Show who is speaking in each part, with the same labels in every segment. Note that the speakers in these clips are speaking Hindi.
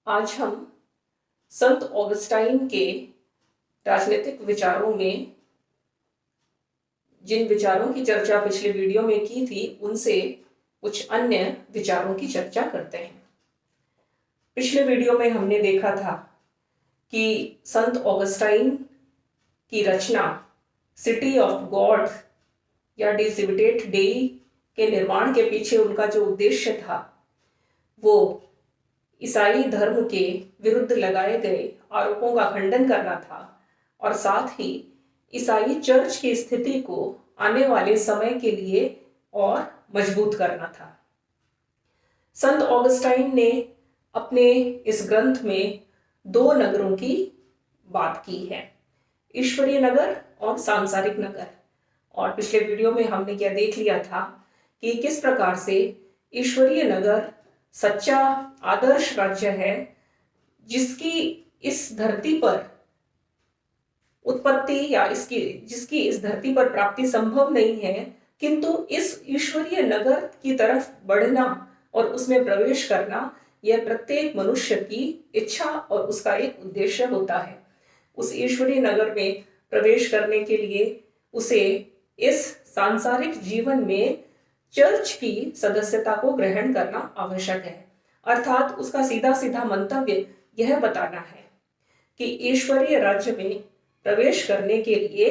Speaker 1: आज हम संत ऑगस्टाइन के राजनीतिक विचारों में जिन विचारों की चर्चा पिछले वीडियो में की थी उनसे कुछ अन्य विचारों की चर्चा करते हैं। पिछले वीडियो में हमने देखा था कि संत ऑगस्टाइन की रचना सिटी ऑफ गॉड या डे सिविटेट डेई के निर्माण के पीछे उनका जो उद्देश्य था वो ईसाई धर्म के विरुद्ध लगाए गए आरोपों का खंडन करना था और साथ ही ईसाई चर्च की स्थिति को आने वाले समय के लिए और मजबूत करना था। संत ऑगस्टाइन ने अपने इस ग्रंथ में दो नगरों की बात की है, ईश्वरीय नगर और सांसारिक नगर। और पिछले वीडियो में हमने क्या देख लिया था कि किस प्रकार से ईश्वरीय नगर सच्चा आदर्श राज्य है जिसकी इस धरती पर उत्पत्ति या जिसकी इस धरती पर प्राप्ति संभव नहीं है, किंतु इस ईश्वरीय नगर की तरफ बढ़ना और उसमें प्रवेश करना यह प्रत्येक मनुष्य की इच्छा और उसका एक उद्देश्य होता है। उस ईश्वरीय नगर में प्रवेश करने के लिए उसे इस सांसारिक जीवन में चर्च की सदस्यता को ग्रहण करना आवश्यक है। अर्थात उसका सीधा सीधा मंतव्य यह बताना है कि ईश्वरीय राज्य में प्रवेश करने के लिए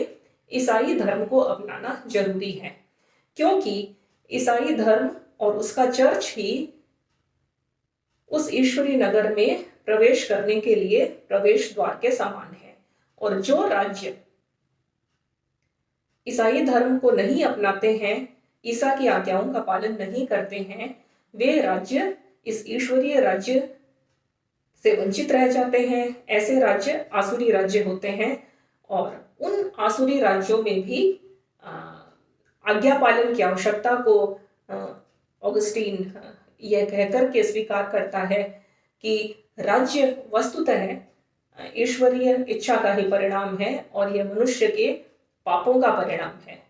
Speaker 1: ईसाई धर्म को अपनाना जरूरी है, क्योंकि ईसाई धर्म और उसका चर्च ही उस ईश्वरीय नगर में प्रवेश करने के लिए प्रवेश द्वार के समान है। और जो राज्य ईसाई धर्म को नहीं अपनाते हैं, ईसा की आज्ञाओं का पालन नहीं करते हैं, वे राज्य इस ईश्वरीय राज्य से वंचित रह जाते हैं। ऐसे राज्य आसुरी राज्य होते हैं और उन आसुरी राज्यों में भी आज्ञा पालन की आवश्यकता को ऑगस्टीन यह कहकर के स्वीकार करता है कि राज्य वस्तुतः ईश्वरीय इच्छा का ही परिणाम है और यह मनुष्य के पापों का परिणाम है।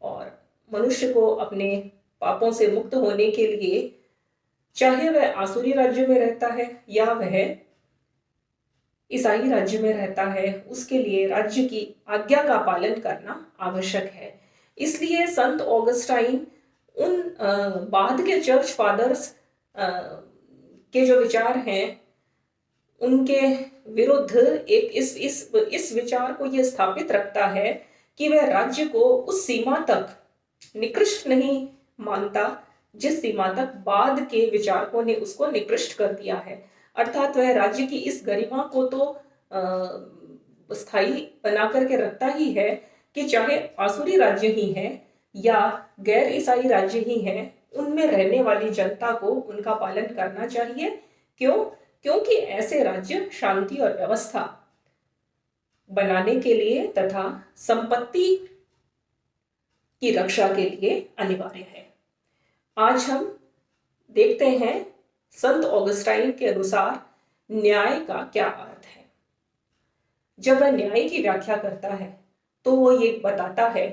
Speaker 1: और मनुष्य को अपने पापों से मुक्त होने के लिए, चाहे वह आसुरी राज्य में रहता है या वह ईसाई राज्य में रहता है, उसके लिए राज्य की आज्ञा का पालन करना आवश्यक है। इसलिए संत ऑगस्टाइन उन बाद के चर्च फादर्स के जो विचार हैं उनके विरुद्ध एक इस विचार को यह स्थापित रखता है कि वह राज्य को उस सीमा तक निकृष्ट नहीं मानता जिस सीमा तक बाद के विचारकों ने उसको निकृष्ट कर दिया है। अर्थात वह राज्य की इस गरिमा को तो स्थायी बना करके रखता ही है कि चाहे आसुरी राज्य ही है या गैर ईसाई राज्य ही है, उनमें रहने वाली जनता को उनका पालन करना चाहिए। क्योंकि ऐसे राज्य शांति और व्यवस्था बनाने के लिए तथा संपत्ति की रक्षा के लिए अनिवार्य है। आज हम देखते हैं संत ऑगस्टाइन के अनुसार न्याय का क्या अर्थ है। जब वह न्याय की व्याख्या करता है तो वो ये बताता है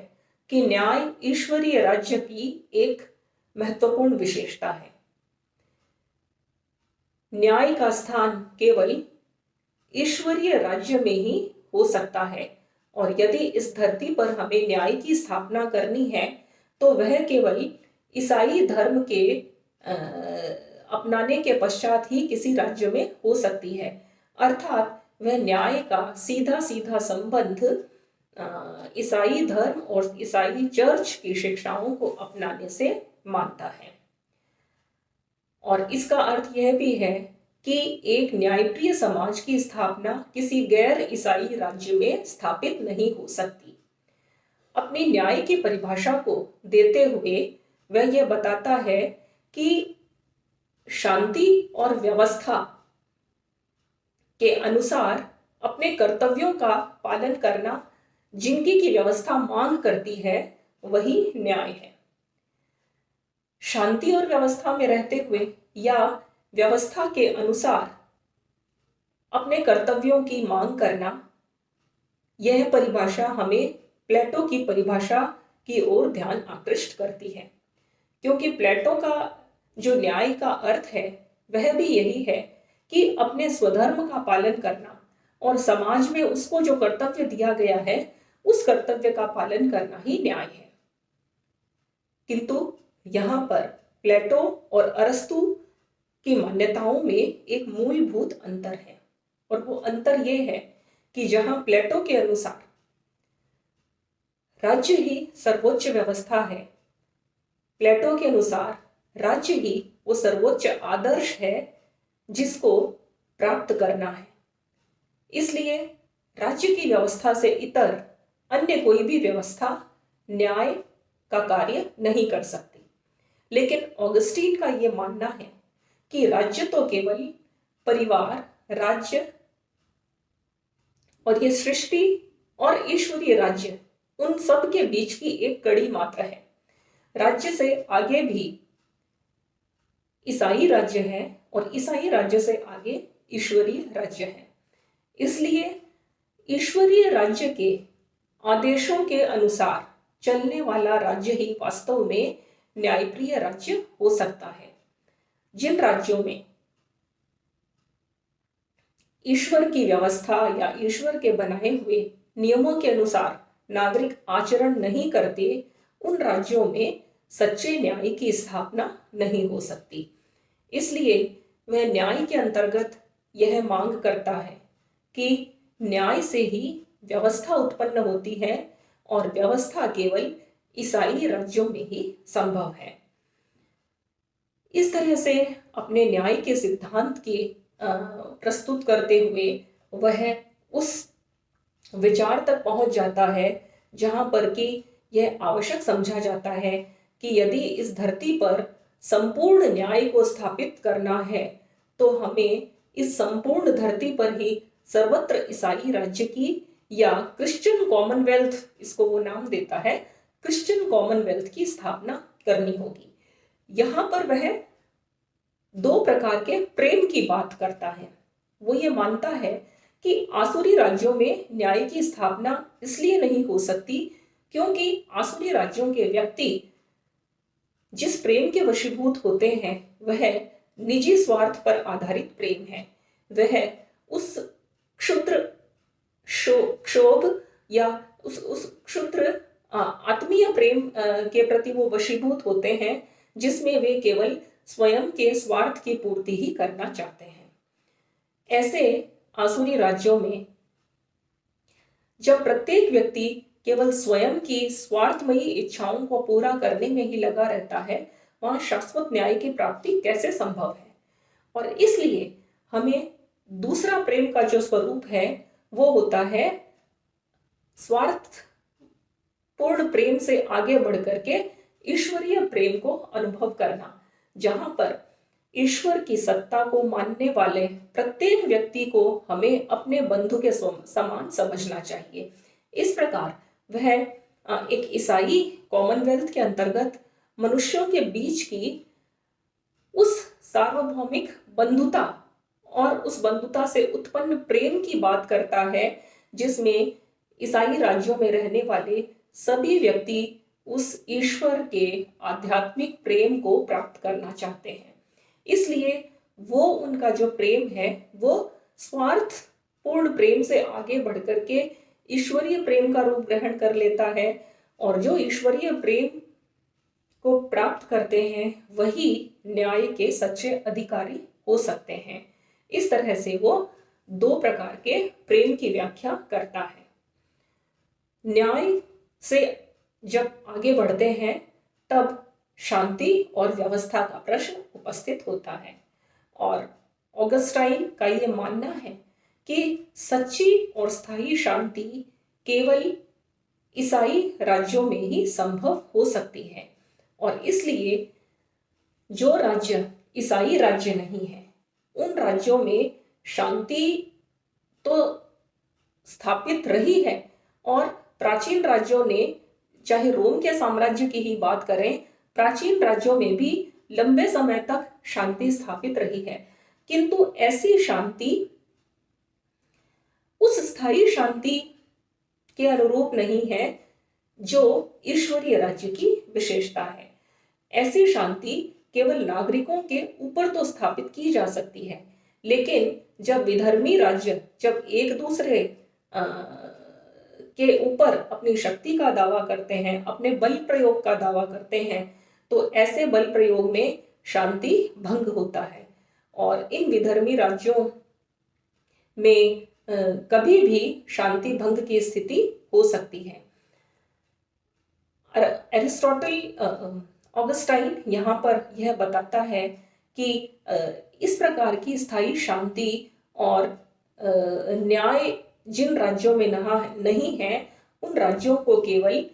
Speaker 1: कि न्याय ईश्वरीय राज्य की एक महत्वपूर्ण विशेषता है। न्याय का स्थान केवल ईश्वरीय राज्य में ही हो सकता है और यदि इस धरती पर हमें न्याय की स्थापना करनी है तो वह केवल ईसाई धर्म के अपनाने के पश्चात ही किसी राज्य में हो सकती है। अर्थात वह न्याय का सीधा सीधा संबंध ईसाई धर्म और ईसाई चर्च की शिक्षाओं को अपनाने से मानता है। और इसका अर्थ यह भी है कि एक न्यायप्रिय समाज की स्थापना किसी गैर ईसाई राज्य में स्थापित नहीं हो सकती। अपनी न्याय की परिभाषा को देते हुए वह यह बताता है कि शांति और व्यवस्था के अनुसार अपने कर्तव्यों का पालन करना जिनकी की व्यवस्था मांग करती है वही न्याय है। शांति और व्यवस्था में रहते हुए या व्यवस्था के अनुसार अपने कर्तव्यों की मांग करना, यह परिभाषा हमें प्लेटो की परिभाषा की ओर ध्यान आकृष्ट करती है। क्योंकि प्लेटो का जो न्याय का अर्थ है वह भी यही है कि अपने स्वधर्म का पालन करना और समाज में उसको जो कर्तव्य दिया गया है उस कर्तव्य का पालन करना ही न्याय है। किंतु यहाँ पर प्लेटो और अरस्तु की मान्यताओं में एक मूलभूत अंतर है, और वो अंतर ये है कि जहां प्लेटो के अनुसार राज्य ही सर्वोच्च व्यवस्था है, प्लेटो के अनुसार राज्य ही वो सर्वोच्च आदर्श है जिसको प्राप्त करना है। इसलिए राज्य की व्यवस्था से इतर अन्य कोई भी व्यवस्था न्याय का कार्य नहीं कर सकती। लेकिन ऑगस्टीन का ये मानना है कि राज्य तो केवल परिवार, राज्य और ये सृष्टि और ईश्वरीय राज्य उन सब के बीच की एक कड़ी मात्र है। राज्य से आगे भी ईसाई राज्य है और ईसाई राज्य से आगे ईश्वरीय राज्य है। इसलिए ईश्वरीय राज्य के आदेशों के अनुसार चलने वाला राज्य ही वास्तव में न्यायप्रिय राज्य हो सकता है। जिन राज्यों में ईश्वर की व्यवस्था या ईश्वर के बनाए हुए नियमों के अनुसार नागरिक आचरण नहीं करते, उन राज्यों में सच्चे न्याय की स्थापना नहीं हो सकती। इसलिए वह न्याय के अंतर्गत यह मांग करता है कि न्याय से ही व्यवस्था उत्पन्न होती है और व्यवस्था केवल ईसाई राज्यों में ही संभव है। इस तरह से अपने न्याय के सिद्धांत के प्रस्तुत करते हुए वह उस विचार तक पहुंच जाता है जहां पर कि यह आवश्यक समझा जाता है कि यदि इस धरती पर संपूर्ण न्याय को स्थापित करना है तो हमें इस संपूर्ण धरती पर ही सर्वत्र ईसाई राज्य की या क्रिश्चियन कॉमनवेल्थ, इसको वो नाम देता है, क्रिश्चियन कॉमनवेल्थ की स्थापना करनी होगी। यहाँ पर वह दो प्रकार के प्रेम की बात करता है। वो ये मानता है कि आसुरी राज्यों में न्याय की स्थापना इसलिए नहीं हो सकती क्योंकि आसुरी राज्यों के व्यक्ति जिस प्रेम के वशीभूत होते हैं वह निजी स्वार्थ पर आधारित प्रेम है। वह उस क्षुद्र क्षोभ या उस क्षुद्र आत्मीय प्रेम के प्रति वो वशीभूत होते हैं जिसमें वे केवल स्वयं के स्वार्थ की पूर्ति ही करना चाहते हैं। ऐसे आसुरी राज्यों में जब प्रत्येक व्यक्ति केवल स्वयं की स्वार्थमयी इच्छाओं को पूरा करने में ही लगा रहता है, वहां शाश्वत न्याय की प्राप्ति कैसे संभव है। और इसलिए हमें दूसरा प्रेम का जो स्वरूप है वो होता है स्वार्थ पूर्ण प्रेम से आगे बढ़कर के ईश्वरीय प्रेम को अनुभव करना, जहां पर ईश्वर की सत्ता को मानने वाले प्रत्येक व्यक्ति को हमें अपने बंधु के समान समझना चाहिए। इस प्रकार वह एक ईसाई कॉमनवेल्थ के अंतर्गत मनुष्यों के बीच की उस सार्वभौमिक बंधुता और उस बंधुता से उत्पन्न प्रेम की बात करता है जिसमें ईसाई राज्यों में रहने वाले सभी व्यक्ति उस ईश्वर के आध्यात्मिक प्रेम को प्राप्त करना चाहते हैं। इसलिए वो उनका जो प्रेम है वो स्वार्थ पूर्ण प्रेम से आगे बढ़कर के ईश्वरीय प्रेम का रूप ग्रहण कर लेता है, और जो ईश्वरीय प्रेम को प्राप्त करते हैं वही न्याय के सच्चे अधिकारी हो सकते हैं। इस तरह से वो दो प्रकार के प्रेम की व्याख्या करता है। न्याय से जब आगे बढ़ते हैं तब शांति और व्यवस्था का प्रश्न उपस्थित होता है, और ऑगस्टाइन का ये मानना है कि सच्ची और स्थायी शांति केवल ईसाई राज्यों में ही संभव हो सकती है। और इसलिए जो राज्य ईसाई राज्य नहीं है उन राज्यों में शांति तो स्थापित रही है, और प्राचीन राज्यों ने, चाहे रोम के साम्राज्य की ही बात करें, प्राचीन राज्यों में भी लंबे समय तक शांति स्थापित रही है, किंतु ऐसी शांति उस स्थायी शांति के अनुरूप नहीं है जो ईश्वरीय राज्य की विशेषता है। ऐसी शांति केवल नागरिकों के ऊपर तो स्थापित की जा सकती है, लेकिन जब विधर्मी राज्य जब एक दूसरे के ऊपर अपनी शक्ति का दावा करते हैं, अपने बल प्रयोग का दावा करते हैं, तो ऐसे बल प्रयोग में शांति भंग होता है और इन विधर्मी राज्यों में कभी भी शांति भंग की स्थिति हो सकती है। एरिस्टोटल ऑगस्टाइन यहाँ पर यह बताता है कि इस प्रकार की स्थायी शांति और न्याय जिन राज्यों में नहीं है, उन राज्यों को केवल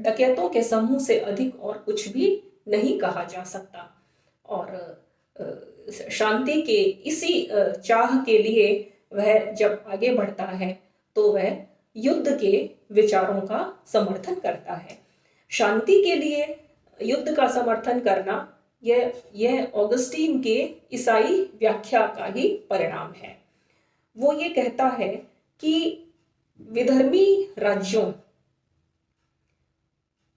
Speaker 1: डकैतों के समूह से अधिक और कुछ भी नहीं कहा जा सकता। और शांति के इसी चाह के लिए वह जब आगे बढ़ता है तो वह युद्ध के विचारों का समर्थन करता है। शांति के लिए युद्ध का समर्थन करना यह ऑगस्टीन के ईसाई व्याख्या का ही परिणाम है। वो ये कहता है कि विधर्मी राज्यों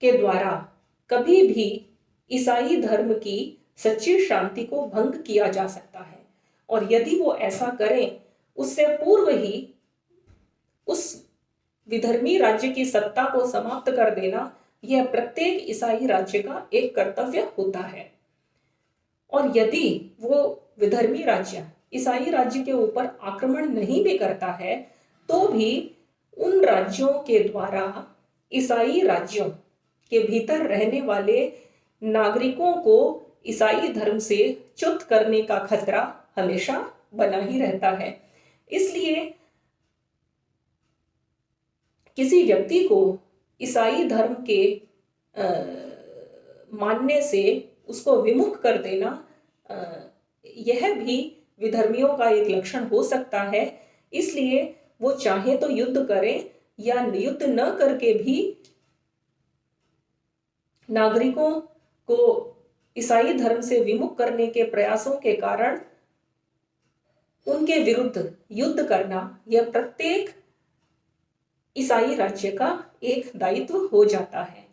Speaker 1: के द्वारा कभी भी ईसाई धर्म की सच्ची शांति को भंग किया जा सकता है, और यदि वो ऐसा करें उससे पूर्व ही उस विधर्मी राज्य की सत्ता को समाप्त कर देना यह प्रत्येक ईसाई राज्य का एक कर्तव्य होता है। और यदि वो विधर्मी राज्य ईसाई राज्य के ऊपर आक्रमण नहीं भी करता है तो भी उन राज्यों के द्वारा ईसाई राज्यों के भीतर रहने वाले नागरिकों को ईसाई धर्म से च्युत करने का खतरा हमेशा बना ही रहता है। इसलिए किसी व्यक्ति को ईसाई धर्म के मानने से उसको विमुख कर देना यह भी विधर्मियों का एक लक्षण हो सकता है। इसलिए वो चाहे तो युद्ध करें या युद्ध न करके भी नागरिकों को ईसाई धर्म से विमुख करने के प्रयासों के कारण उनके विरुद्ध युद्ध करना यह प्रत्येक ईसाई राज्य का एक दायित्व हो जाता है।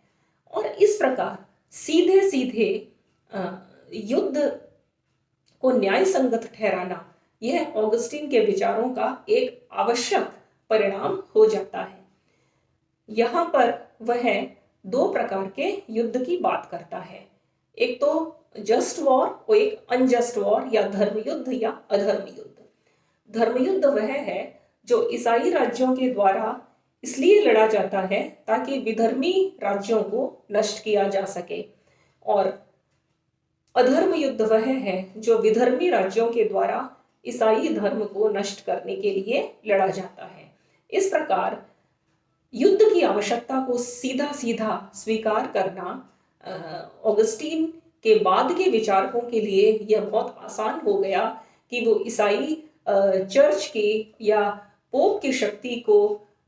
Speaker 1: और इस प्रकार सीधे सीधे युद्ध को न्याय संगत ठहराना यह ऑगस्टीन के विचारों का एक आवश्यक परिणाम हो जाता है। यहाँ पर वह दो प्रकार के युद्ध की बात करता है, एक तो जस्ट वॉर और एक अनजस्ट वॉर या धर्म युद्ध या अधर्म युद्ध। धर्म युद्ध वह है जो ईसाई राज्यों के द्वारा इसलिए लड़ा जाता है ताकि विधर्मी राज्यों को नष्ट किया जा सके, और अधर्म युद्ध वह है जो विधर्मी राज्यों के द्वारा ईसाई धर्म को नष्ट करने के लिए लड़ा जाता है। इस प्रकार युद्ध की आवश्यकता को सीधा सीधा स्वीकार करना ऑगस्टीन के बाद के विचारकों के लिए यह बहुत आसान हो गया कि वो ईसाई चर्च की या पोप की शक्ति को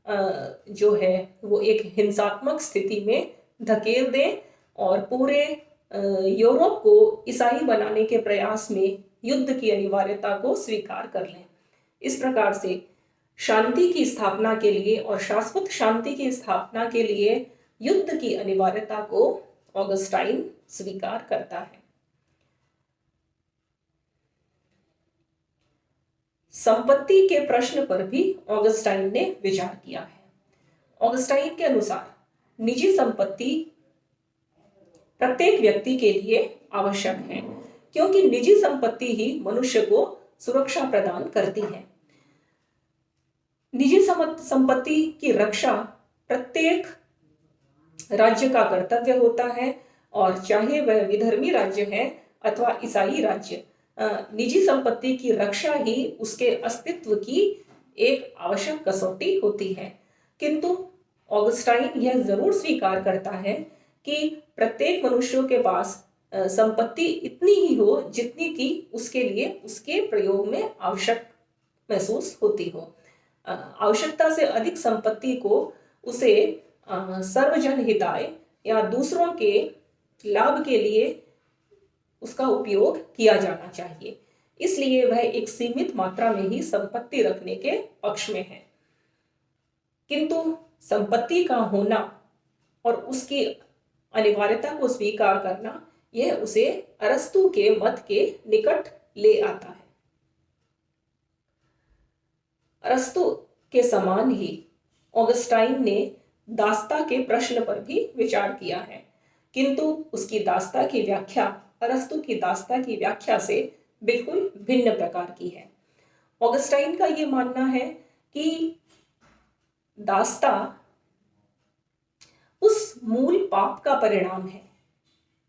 Speaker 1: जो है वो एक हिंसात्मक स्थिति में धकेल दें और पूरे यूरोप को ईसाई बनाने के प्रयास में युद्ध की अनिवार्यता को स्वीकार कर लें। इस प्रकार से शांति की स्थापना के लिए और शाश्वत शांति की स्थापना के लिए युद्ध की अनिवार्यता को ऑगस्टाइन स्वीकार करता है। संपत्ति के प्रश्न पर भी ऑगस्टाइन ने विचार किया है। ऑगस्टाइन के अनुसार निजी संपत्ति प्रत्येक व्यक्ति के लिए आवश्यक है, क्योंकि निजी संपत्ति ही मनुष्य को सुरक्षा प्रदान करती है। निजी संपत्ति की रक्षा प्रत्येक राज्य का कर्तव्य होता है, और चाहे वह विधर्मी राज्य है अथवा ईसाई राज्य, निजी संपत्ति की रक्षा ही उसके अस्तित्व की एक आवश्यक कसौटी होती है। किंतु ऑगस्टाइन यह जरूर स्वीकार करता है कि प्रत्येक मनुष्यों के पास संपत्ति इतनी ही हो जितनी कि उसके लिए उसके प्रयोग में आवश्यक महसूस होती हो। आवश्यकता से अधिक संपत्ति को उसे सर्वजन हिताय या दूसरों के लाभ के लिए उसका उपयोग किया जाना चाहिए। इसलिए वह एक सीमित मात्रा में ही संपत्ति रखने के पक्ष में है। किंतु संपत्ति का होना और उसकी अनिवार्यता को स्वीकार करना यह उसे अरस्तु के मत के निकट ले आता है। अरस्तु के समान ही ऑगस्टाइन ने दास्ता के प्रश्न पर भी विचार किया है, किंतु उसकी दास्ता की व्याख्या अरस्तु की दास्ता की व्याख्या से बिल्कुल भिन्न प्रकार की है। ऑगस्टाइन का ये मानना है कि दास्ता उस मूल पाप का परिणाम है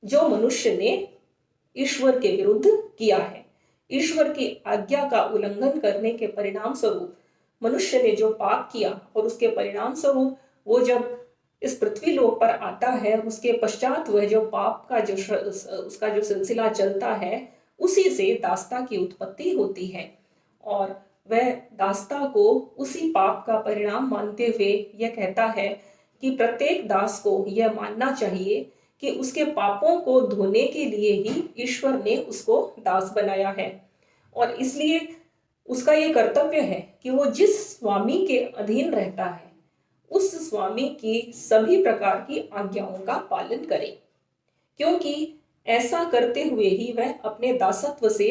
Speaker 1: जो मनुष्य ने ईश्वर के विरुद्ध किया है। ईश्वर की आज्ञा का उल्लंघन करने के परिणाम स्वरूप मनुष्य ने जो पाप किया और उसके परिणाम स्वरूप वो जब इस पृथ्वी लोक पर आता है, उसके पश्चात वह जो पाप का उसका जो सिलसिला चलता है, उसी से दास्ता की उत्पत्ति होती है। और वह दास्ता को उसी पाप का परिणाम मानते हुए यह कहता है कि प्रत्येक दास को यह मानना चाहिए कि उसके पापों को धोने के लिए ही ईश्वर ने उसको दास बनाया है, और इसलिए उसका ये कर्तव्य है कि वो जिस स्वामी के अधीन रहता है उस स्वामी की सभी प्रकार की आज्ञाओं का पालन करे, क्योंकि ऐसा करते हुए ही वह अपने दासत्व से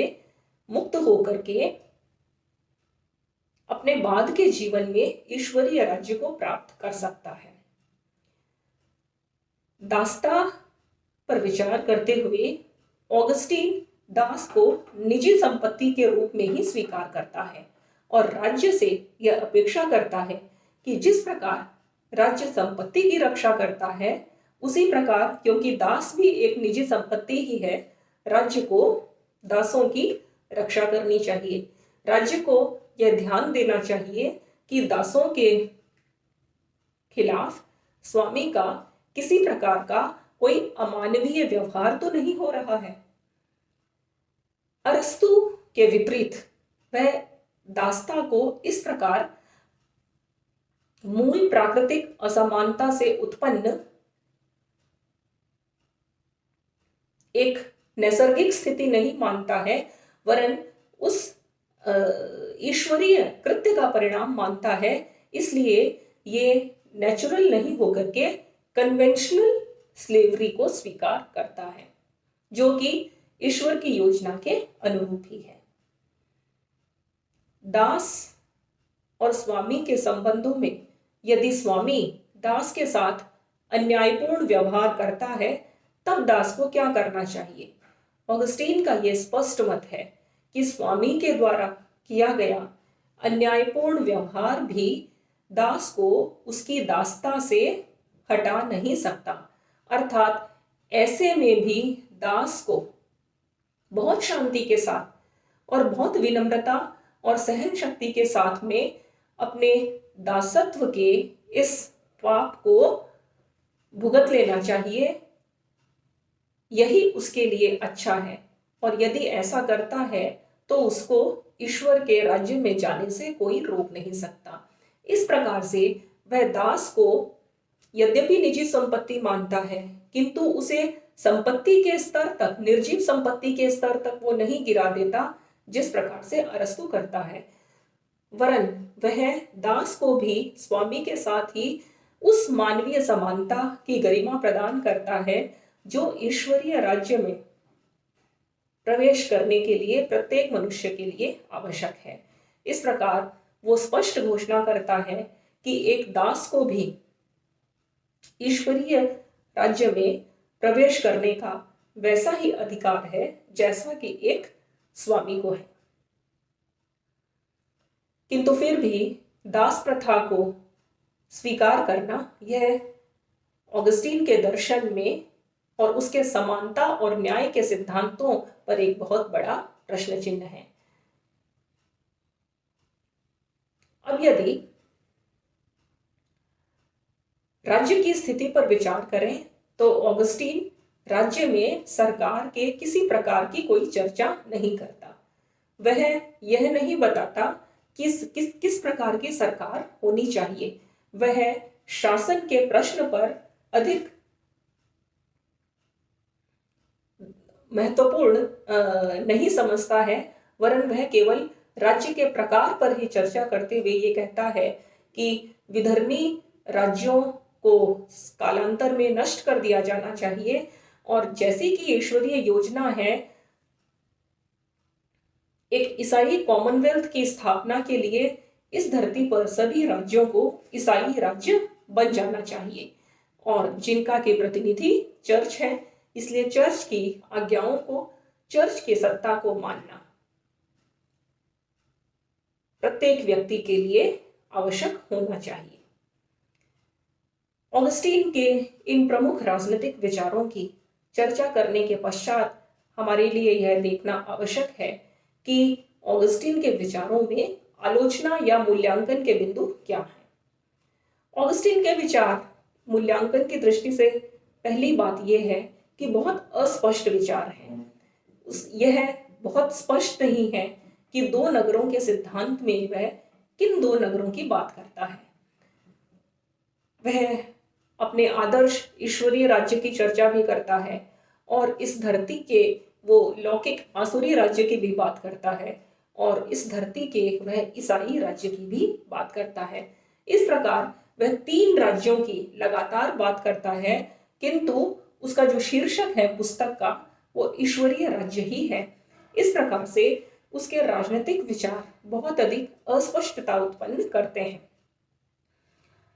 Speaker 1: मुक्त होकर के अपने बाद के जीवन में ईश्वरीय राज्य को प्राप्त कर सकता है। दास्ता पर विचार करते हुए ऑगस्टीन दास को निजी संपत्ति के रूप में ही स्वीकार करता है और राज्य से यह अपेक्षा करता है कि जिस प्रकार राज्य संपत्ति की रक्षा करता है, उसी प्रकार, क्योंकि दास भी एक निजी संपत्ति ही है, राज्य को दासों की रक्षा करनी चाहिए। राज्य को यह ध्यान देना चाहिए कि दासों के खिलाफ स्वामी का किसी प्रकार का कोई अमानवीय व्यवहार तो नहीं हो रहा है। अरस्तु के विपरीत वह दास्ता को इस प्रकार मूल प्राकृतिक असमानता से उत्पन्न एक नैसर्गिक स्थिति नहीं मानता है, वरन उस ईश्वरीय कृत्य का परिणाम मानता है। इसलिए ये नेचुरल नहीं होकर के कन्वेंशनल स्लेवरी को स्वीकार करता है, जो कि ईश्वर की योजना के अनुरूप ही है। दास और स्वामी के संबंधों में यदि स्वामी दास के साथ अन्यायपूर्ण व्यवहार करता है, तब दास को क्या करना चाहिए? ऑगस्टीन का यह स्पष्ट मत है कि स्वामी के द्वारा किया गया अन्यायपूर्ण व्यवहार भी दास को उसकी दासता से हटा नहीं सकता। अर्थात ऐसे में भी दास को बहुत शांति के साथ और बहुत विनम्रता और सहन शक्ति के साथ में अपने दासत्व के इस पाप को भुगत लेना चाहिए। यही उसके लिए अच्छा है, और यदि ऐसा करता है तो उसको ईश्वर के राज्य में जाने से कोई रोक नहीं सकता। इस प्रकार से वह दास को यद्यपि निजी संपत्ति मानता है, किंतु उसे संपत्ति के स्तर तक, निर्जीव संपत्ति के स्तर तक वो नहीं गिरा देता जिस प्रकार से अरस्तु करता है, वरन वह दास को भी स्वामी के साथ ही उस मानवीय समानता की गरिमा प्रदान करता है जो ईश्वरीय राज्य में प्रवेश करने के लिए प्रत्येक मनुष्य के लिए आवश्यक है। इस प्रकार वो स्पष्ट घोषणा करता है कि एक दास को भी ईश्वरीय राज्य में प्रवेश करने का वैसा ही अधिकार है जैसा कि एक स्वामी को है। किंतु फिर भी दास प्रथा को स्वीकार करना यह ऑगस्टीन के दर्शन में और उसके समानता और न्याय के सिद्धांतों पर एक बहुत बड़ा प्रश्न चिन्ह है। अब यदि राज्य की स्थिति पर विचार करें तो ऑगस्टीन राज्य में सरकार के किसी प्रकार की कोई चर्चा नहीं करता। वह यह नहीं बताता किस प्रकार की सरकार होनी चाहिए। वह शासन के प्रश्न पर अधिक महत्वपूर्ण नहीं समझता है, वरन वह केवल राज्य के प्रकार पर ही चर्चा करते हुए ये कहता है कि विधर्मी राज्यों को कालांतर में नष्ट कर दिया जाना चाहिए, और जैसी कि ईश्वरीय योजना है एक ईसाई कॉमनवेल्थ की स्थापना के लिए इस धरती पर सभी राज्यों को ईसाई राज्य बन जाना चाहिए, और जिनका के प्रतिनिधि चर्च है, इसलिए चर्च की आज्ञाओं को, चर्च की सत्ता को मानना प्रत्येक व्यक्ति के लिए आवश्यक होना चाहिए। ऑगस्टीन के इन प्रमुख राजनीतिक विचारों की चर्चा करने के पश्चात हमारे लिए यह देखना आवश्यक है कि ऑगस्टीन के विचारों में आलोचना या मूल्यांकन के बिंदु क्या हैं। ऑगस्टीन के विचार मूल्यांकन की दृष्टि से पहली बात यह है कि बहुत अस्पष्ट विचार है। यह बहुत स्पष्ट नहीं है कि दो नगरों के सिद्धांत में वह किन दो नगरों की बात करता है। वह अपने आदर्श ईश्वरीय राज्य की चर्चा भी करता है और इस धरती के वो लौकिक आसुरी राज्य की भी बात करता है, और इस धरती के वह ईसाई राज्य की भी बात करता है। इस प्रकार वह तीन राज्यों की लगातार बात करता है, किंतु उसका जो शीर्षक है पुस्तक का वो ईश्वरीय राज्य ही है। इस प्रकार से उसके राजनीतिक विचार बहुत अधिक अस्पष्टता उत्पन्न करते हैं।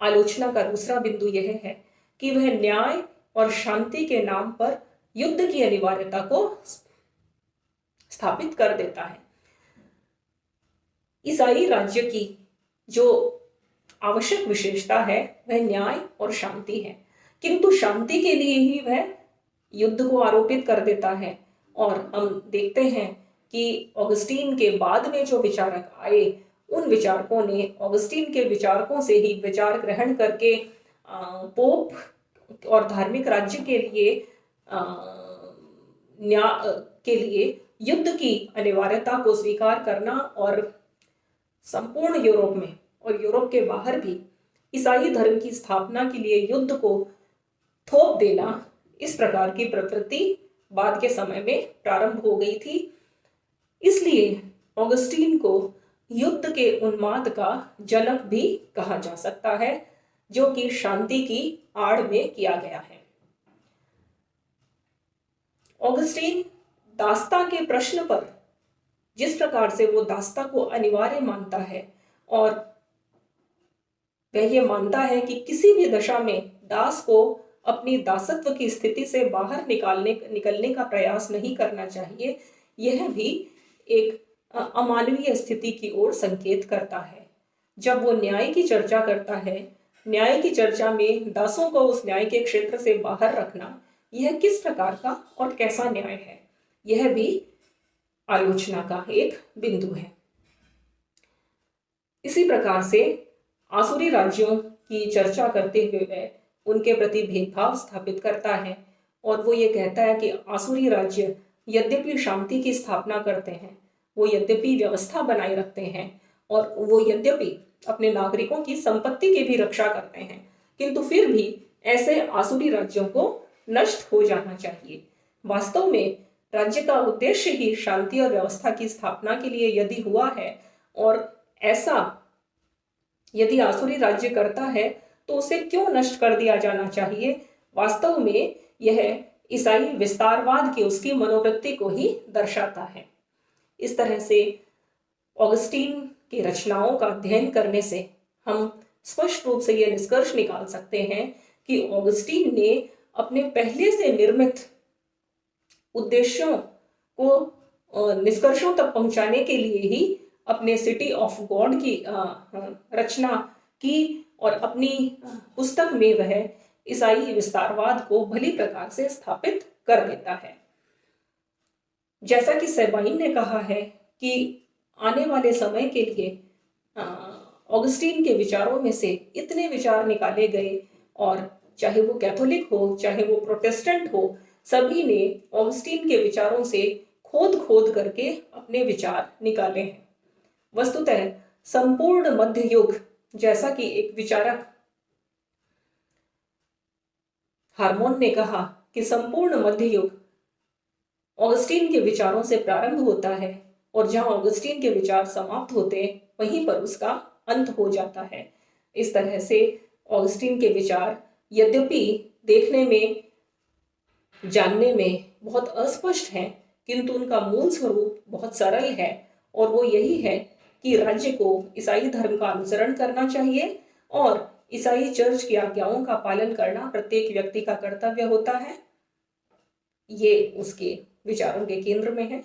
Speaker 1: आलोचना का दूसरा बिंदु यह है कि वह न्याय और शांति के नाम पर युद्ध की अनिवार्यता को स्थापित कर देता है। ईसाई राज्य की जो आवश्यक विशेषता है वह न्याय और शांति है, किंतु शांति के लिए ही वह युद्ध को आरोपित कर देता है। और हम देखते हैं कि ऑगस्टीन के बाद में जो विचारक आए, उन विचारकों ने ऑगस्टीन के विचारकों से ही विचार ग्रहण करके पोप और धार्मिक राज्य के लिए के लिए युद्ध की अनिवार्यता को स्वीकार करना और संपूर्ण यूरोप में और यूरोप के बाहर भी ईसाई धर्म की स्थापना के लिए युद्ध को थोप देना, इस प्रकार की प्रवृत्ति बाद के समय में प्रारंभ हो गई थी। इसलिए ऑगस्टीन को युद्ध के उन्माद का जनक भी कहा जा सकता है, जो कि शांति की आड़ में किया गया है। ऑगस्टीन दास्ता के प्रश्न पर जिस प्रकार से वो दास्ता को अनिवार्य मानता है, और वह ये मानता है कि किसी भी दशा में दास को अपनी दासत्व की स्थिति से बाहर निकलने का प्रयास नहीं करना चाहिए, यह भी एक अमानवीय स्थिति की ओर संकेत करता है। जब वो न्याय की चर्चा करता है, न्याय की चर्चा में दासों को उस न्याय के क्षेत्र से बाहर रखना, यह किस प्रकार का और कैसा न्याय है, यह भी आलोचना का एक बिंदु है। इसी प्रकार से आसुरी राज्यों की चर्चा करते हुए वह उनके प्रति भेदभाव स्थापित करता है, और वो ये कहता है कि आसुरी राज्य यद्यपि शांति की स्थापना करते हैं, वो यद्यपि व्यवस्था बनाए रखते हैं, और वो यद्यपि अपने नागरिकों की संपत्ति की भी रक्षा करते हैं, किंतु फिर भी ऐसे आसुरी राज्यों को नष्ट हो जाना चाहिए। वास्तव में राज्य का उद्देश्य ही शांति और व्यवस्था की स्थापना के लिए यदि हुआ है, और ऐसा यदि आसुरी राज्य करता है तो उसे क्यों नष्ट कर दिया जाना चाहिए। वास्तव में यह ईसाई विस्तारवाद की उसकी मनोवृत्ति को ही दर्शाता है। इस तरह से ऑगस्टीन की रचनाओं का अध्ययन करने से हम स्पष्ट रूप से यह निष्कर्ष निकाल सकते हैं कि ऑगस्टीन ने अपने पहले से निर्मित उद्देश्यों को निष्कर्षों तक पहुंचाने के लिए ही अपने सिटी ऑफ गॉड की रचना की, और अपनी पुस्तक में वह ईसाई विस्तारवाद को भली प्रकार से स्थापित कर देता है। जैसा कि सेबाइन ने कहा है कि आने वाले समय के लिए ऑगस्टीन के विचारों में से इतने विचार निकाले गए, और चाहे वो कैथोलिक हो चाहे वो प्रोटेस्टेंट हो, सभी ने ऑगस्टीन के विचारों से खोद करके अपने विचार निकाले हैं। वस्तुतः संपूर्ण मध्य युग, जैसा कि एक विचारक हार्मोन ने कहा कि संपूर्ण मध्य युग ऑगस्टीन के विचारों से प्रारंभ होता है, और जहां ऑगस्टीन के विचार समाप्त होते हैं वहीं पर उसका अंत हो जाता है। इस तरह से ऑगस्टीन के विचार यद्यपि देखने में, जानने में बहुत अस्पष्ट हैं, किंतु उनका मूल स्वरूप बहुत सरल है, और वो यही है कि राज्य को ईसाई धर्म का अनुसरण करना चाहिए और ईसाई चर्च की आज्ञाओं का पालन करना प्रत्येक व्यक्ति का कर्तव्य होता है। ये उसके विचारों के केंद्र में है।